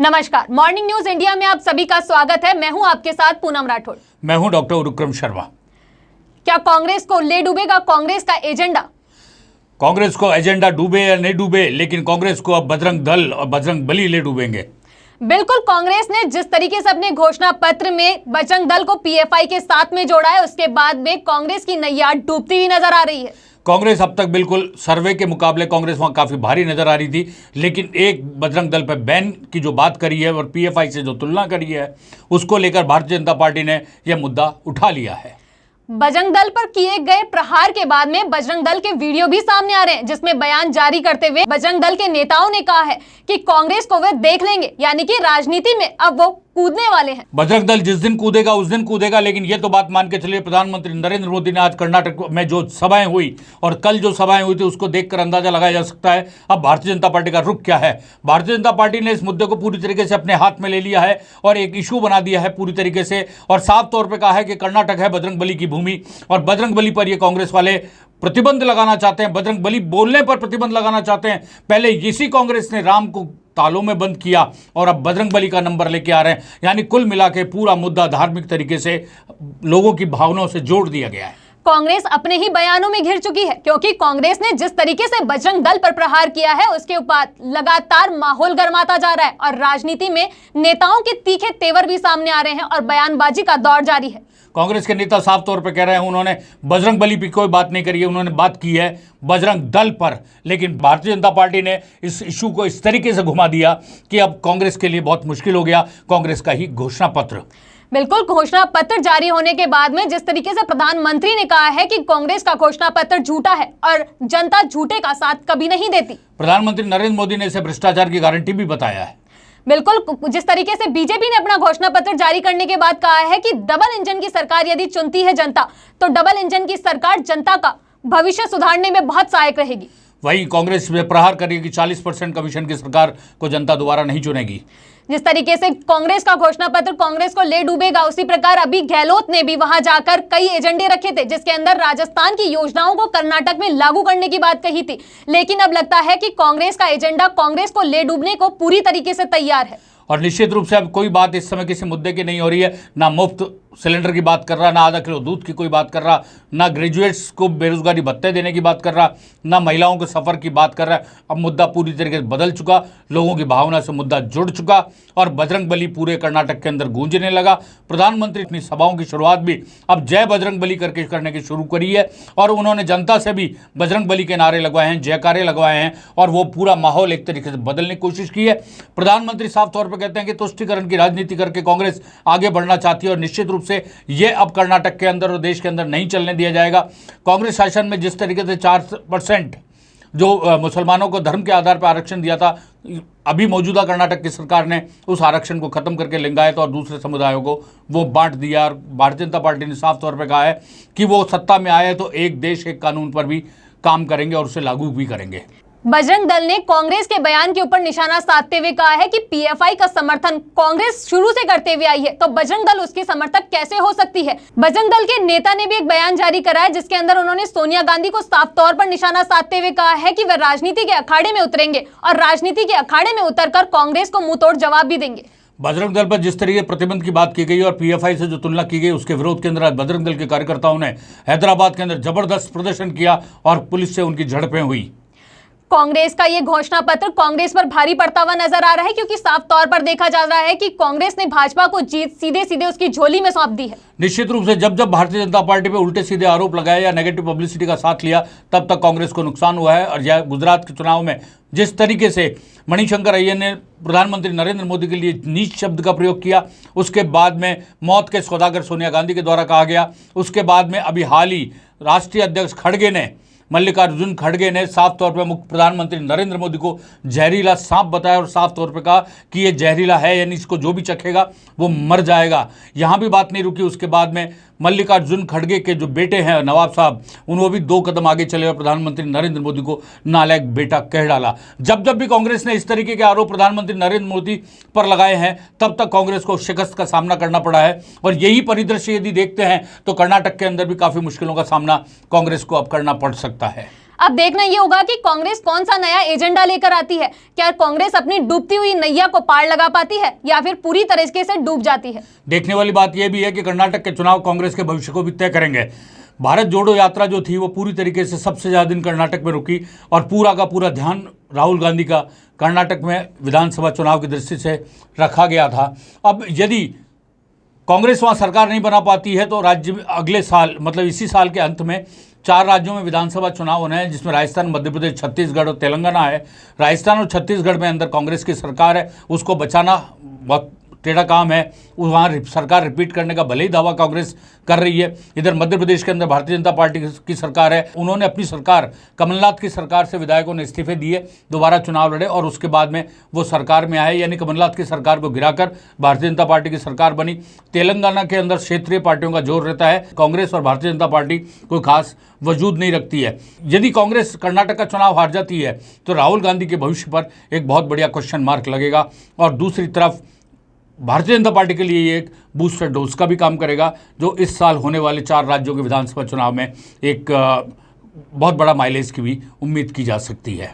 नमस्कार, morning news India में आप सभी का स्वागत है। मैं हूं आपके साथ पूनम राठौड़। मैं हूं डॉक्टर उरुक्रम शर्मा। क्या कांग्रेस को ले डूबेगा कांग्रेस का एजेंडा? कांग्रेस को एजेंडा डूबे या नहीं डूबे, लेकिन कांग्रेस को अब बजरंग दल और बजरंग बली ले डूबेंगे। बिल्कुल, कांग्रेस ने जिस तरीके से अपने घोषणा पत्र में बजरंग दल को पीएफआई के साथ में जोड़ा है, उसके बाद में कांग्रेस की नैया डूबती हुई नजर आ रही है। कांग्रेस अब तक बिल्कुल सर्वे के मुकाबले कांग्रेस वहां काफी भारी नजर आ रही थी, लेकिन एक बजरंग दल पर बैन की जो बात करी है और पीएफआई से जो तुलना करी है, उसको लेकर भारतीय जनता पार्टी ने यह मुद्दा उठा लिया है। बजरंग दल पर किए गए प्रहार के बाद में बजरंग दल के वीडियो भी सामने आ रहे हैं, जिसमें बयान जारी करते हुए बजरंग दल के नेताओं ने कहा है कि कांग्रेस को वे देख लेंगे, यानी कि राजनीति में अब वो कूदने वाले हैं। बजरंग दल जिस दिन कूदेगा उस दिन कूदेगा, लेकिन ये तो बात मान के चलिए, प्रधानमंत्री नरेंद्र मोदी ने आज कर्नाटक में जो सभाएं हुई और कल जो सभाएं हुई थी, उसको देखकर अंदाजा लगाया जा सकता है अब भारतीय जनता पार्टी का रुख क्या है। भारतीय जनता पार्टी ने इस मुद्दे को पूरी तरीके से अपने हाथ में ले लिया है और एक इशू बना दिया है पूरी तरीके से, और साफ तौर पर कहा है कि कर्नाटक है बजरंग बली की भूमि और बजरंग बली पर ये कांग्रेस वाले प्रतिबंध लगाना चाहते हैं, बजरंग बली बोलने पर प्रतिबंध लगाना चाहते हैं। पहले इसी कांग्रेस ने राम को तालों में बंद किया और अब बजरंग बली का नंबर लेके आ रहे हैं। यानी कुल मिला के पूरा मुद्दा धार्मिक तरीके से लोगों की भावनाओं से जोड़ दिया गया है। कांग्रेस अपने ही बयानों में घिर चुकी है, क्योंकि कांग्रेस ने जिस तरीके से बजरंग दल पर प्रहार किया है, उसके ऊपर लगातार माहौल गर्माता जा रहा है और राजनीति में नेताओं के तीखे तेवर भी सामने आ रहे हैं और बयानबाजी का दौर जारी है। कांग्रेस के नेता साफ तौर पर कह रहे हैं, उन्होंने बजरंग बली पर कोई बात नहीं करी है, उन्होंने बात की है बजरंग दल पर। लेकिन भारतीय जनता पार्टी ने इस इशू को इस तरीके से घुमा दिया कि अब कांग्रेस के लिए बहुत मुश्किल हो गया कांग्रेस का ही घोषणा पत्र। बिल्कुल, घोषणा पत्र जारी होने के बाद में जिस तरीके से प्रधानमंत्री ने कहा है कि कांग्रेस का घोषणा पत्र झूठा है और जनता झूठे का साथ कभी नहीं देती। प्रधानमंत्री नरेंद्र मोदी ने इसे भ्रष्टाचार की गारंटी भी बताया है। बिल्कुल, जिस तरीके से बीजेपी ने अपना घोषणा पत्र जारी करने के बाद कहा है कि डबल इंजन की सरकार यदि चुनती है जनता, तो डबल इंजन की सरकार जनता का भविष्य सुधारने में बहुत सहायक रहेगी। वहीं कांग्रेस में प्रहार करेगी 40% कमीशन की सरकार को जनता दोबारा नहीं चुनेगी। जिस तरीके से कांग्रेस का घोषणा पत्र कांग्रेस को ले डूबेगा, उसी प्रकार अभी गहलोत ने भी वहां जाकर कई एजेंडे रखे थे, जिसके अंदर राजस्थान की योजनाओं को कर्नाटक में लागू करने की बात कही थी। लेकिन अब लगता है कि कांग्रेस का एजेंडा कांग्रेस को ले डूबने को पूरी तरीके से तैयार है। और निश्चित रूप से अब कोई बात इस समय किसी मुद्दे की नहीं हो रही है, ना मुफ्त सिलेंडर की बात कर रहा, ना आधा किलो दूध की कोई बात कर रहा, ना ग्रेजुएट्स को बेरोजगारी भत्ते देने की बात कर रहा, ना महिलाओं के सफ़र की बात कर रहा है। अब मुद्दा पूरी तरीके से बदल चुका, लोगों की भावना से मुद्दा जुड़ चुका और बजरंग बली पूरे कर्नाटक के अंदर गूंजने लगा। प्रधानमंत्री अपनी सभाओं की शुरुआत भी अब जय बजरंग बली करके करने की शुरू करी है और उन्होंने जनता से भी बजरंग बली के नारे लगवाए हैं, जयकारे लगवाए हैं और वो पूरा माहौल एक तरीके से बदलने की कोशिश की है। प्रधानमंत्री साफ तौर पर कहते हैं कि तुष्टिकरण की राजनीति करके कांग्रेस आगे बढ़ना चाहती है और निश्चित रूप से ये अब कर्नाटक के अंदर और देश के अंदर नहीं चलने दिया जाएगा। कांग्रेस शासन में जिस तरीके से 4% जो मुसलमानों को धर्म के आधार पर आरक्षण दिया था, अभी मौजूदा कर्नाटक की सरकार ने उस आरक्षण को खत्म करके लिंगायत और दूसरे समुदायों को वो बांट दिया और भारतीय जनता पार्टी ने साफ तौर पर कहा है कि वो सत्ता में आए तो एक देश एक कानून पर भी काम करेंगे और उसे लागू भी करेंगे। बजरंग दल ने कांग्रेस के बयान के ऊपर निशाना साधते हुए कहा है कि पीएफआई का समर्थन कांग्रेस शुरू से करते हुए आई है, तो बजरंग दल उसकी समर्थक कैसे हो सकती है। बजरंग दल के नेता ने भी एक बयान जारी करा है, जिसके अंदर उन्होंने सोनिया गांधी को साफ तौर पर निशाना साधते हुए कहा है कि वे राजनीति के अखाड़े में उतरेंगे और राजनीति के अखाड़े में उतरकर कांग्रेस को मुंहतोड़ जवाब भी देंगे। बजरंग दल पर जिस तरीके प्रतिबंध की बात की गई और पीएफआई से जो तुलना की गई, उसके विरोध के अंदर आज बजरंग दल के कार्यकर्ताओं ने हैदराबाद के अंदर जबरदस्त प्रदर्शन किया और पुलिस से उनकी झड़पें हुई। कांग्रेस का ये घोषणा पत्र कांग्रेस पर भारी पड़ता हुआ नजर आ रहा है, क्योंकि साफ तौर पर देखा जा रहा है कि कांग्रेस ने भाजपा को जीत सीधे सीधे उसकी झोली में सौंप दी है। निश्चित रूप से जब जब भारतीय जनता पार्टी पे उल्टे सीधे आरोप लगाए या नेगेटिव पब्लिसिटी का साथ लिया, तब तक कांग्रेस को नुकसान हुआ है। और यह गुजरात के चुनाव में जिस तरीके से मणिशंकर अय्यर ने प्रधानमंत्री नरेंद्र मोदी के लिए नीच शब्द का प्रयोग किया, उसके बाद में मौत के सौदागर सोनिया गांधी के द्वारा कहा गया, उसके बाद में अभी हाल ही राष्ट्रीय अध्यक्ष खड़गे ने मल्लिकार्जुन खड़गे ने साफ तौर पर मुख्य प्रधानमंत्री नरेंद्र मोदी को जहरीला सांप बताया और साफ तौर पर कहा कि ये जहरीला है, यानी इसको जो भी चखेगा वो मर जाएगा। यहाँ भी बात नहीं रुकी। उसके बाद में मल्लिकार्जुन खड़गे के जो बेटे हैं नवाब साहब, उन्होंने भी 2 कदम आगे चले और प्रधानमंत्री नरेंद्र मोदी को नालायक बेटा कह डाला। जब जब भी कांग्रेस ने इस तरीके के आरोप प्रधानमंत्री नरेंद्र मोदी पर लगाए हैं, तब तक कांग्रेस को शिकस्त का सामना करना पड़ा है। और यही परिदृश्य यदि देखते हैं तो कर्नाटक के अंदर भी काफ़ी मुश्किलों का सामना कांग्रेस को अब करना पड़ सकता है। अब देखना ये होगा कि कांग्रेस कौन सा नया एजेंडा लेकर आती है। क्या कांग्रेस अपनी डूबती हुई नैया को पार लगा पाती है या फिर पूरी तरीके से डूब जाती है। देखने वाली बात यह भी है कि कर्नाटक के चुनाव कांग्रेस के भविष्य को भी तय करेंगे। भारत जोड़ो यात्रा जो थी वो पूरी तरीके से सबसे ज़्यादा दिन कर्नाटक में रुकी और पूरा का पूरा ध्यान राहुल गांधी का कर्नाटक में विधानसभा चुनाव की दृष्टि से रखा गया था। अब यदि कांग्रेस वहाँ सरकार नहीं बना पाती है तो राज्य में अगले साल मतलब इसी साल के अंत में 4 राज्यों में विधानसभा चुनाव होने हैं, जिसमें राजस्थान, मध्य प्रदेश, छत्तीसगढ़ और तेलंगाना है। राजस्थान और छत्तीसगढ़ में अंदर कांग्रेस की सरकार है, उसको बचाना बहुत टेढ़ा काम है। वहाँ सरकार रिपीट करने का भले ही दावा कांग्रेस कर रही है। इधर मध्य प्रदेश के अंदर भारतीय जनता पार्टी की सरकार है, उन्होंने अपनी सरकार कमलनाथ की सरकार से विधायकों ने इस्तीफे दिए, दोबारा चुनाव लड़े और उसके बाद में वो सरकार में आए, यानी कमलनाथ की सरकार को गिराकर भारतीय जनता पार्टी की सरकार बनी। तेलंगाना के अंदर क्षेत्रीय पार्टियों का जोर रहता है, कांग्रेस और भारतीय जनता पार्टी कोई खास वजूद नहीं रखती है। यदि कांग्रेस कर्नाटक का चुनाव हार जाती है तो राहुल गांधी के भविष्य पर एक बहुत बढ़िया क्वेश्चन मार्क लगेगा और दूसरी तरफ भारतीय जनता पार्टी के लिए ये एक बूस्टर डोज का भी काम करेगा, जो इस साल होने वाले 4 राज्यों के विधानसभा चुनाव में एक बहुत बड़ा माइलेज की भी उम्मीद की जा सकती है।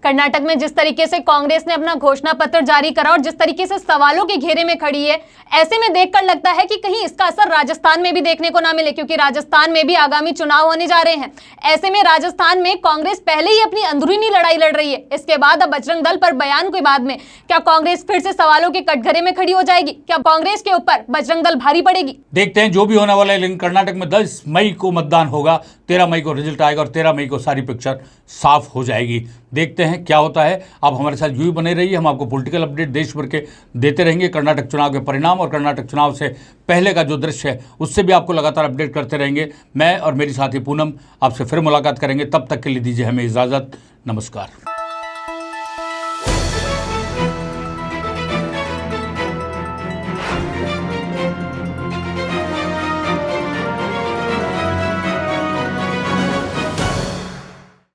कर्नाटक में जिस तरीके से कांग्रेस ने अपना घोषणा पत्र जारी करा और जिस तरीके से सवालों के घेरे में खड़ी है, ऐसे में देखकर लगता है कि कहीं इसका असर राजस्थान में भी देखने को ना मिले, क्योंकि राजस्थान में भी आगामी चुनाव होने जा रहे हैं। ऐसे में राजस्थान में कांग्रेस पहले ही अपनी अंदरूनी लड़ाई लड़ रही है, इसके बाद अब बजरंग दल पर बयान के बाद में क्या कांग्रेस फिर से सवालों के कटघरे में खड़ी हो जाएगी? क्या कांग्रेस के ऊपर बजरंग दल भारी पड़ेगी? देखते हैं जो भी होने वाला है। लेकिन कर्नाटक में 10 मई को मतदान होगा, 13 मई को रिजल्ट आएगा और 13 मई को सारी पिक्चर साफ हो जाएगी। देखते हैं क्या होता है। आप हमारे साथ यूं ही बने रहिए, हम आपको पॉलिटिकल अपडेट देश भर के देते रहेंगे। कर्नाटक चुनाव के परिणाम और कर्नाटक चुनाव से पहले का जो दृश्य है उससे भी आपको लगातार अपडेट करते रहेंगे। मैं और मेरी साथी पूनम आपसे फिर मुलाकात करेंगे, तब तक के लिए दीजिए हमें इजाज़त। नमस्कार।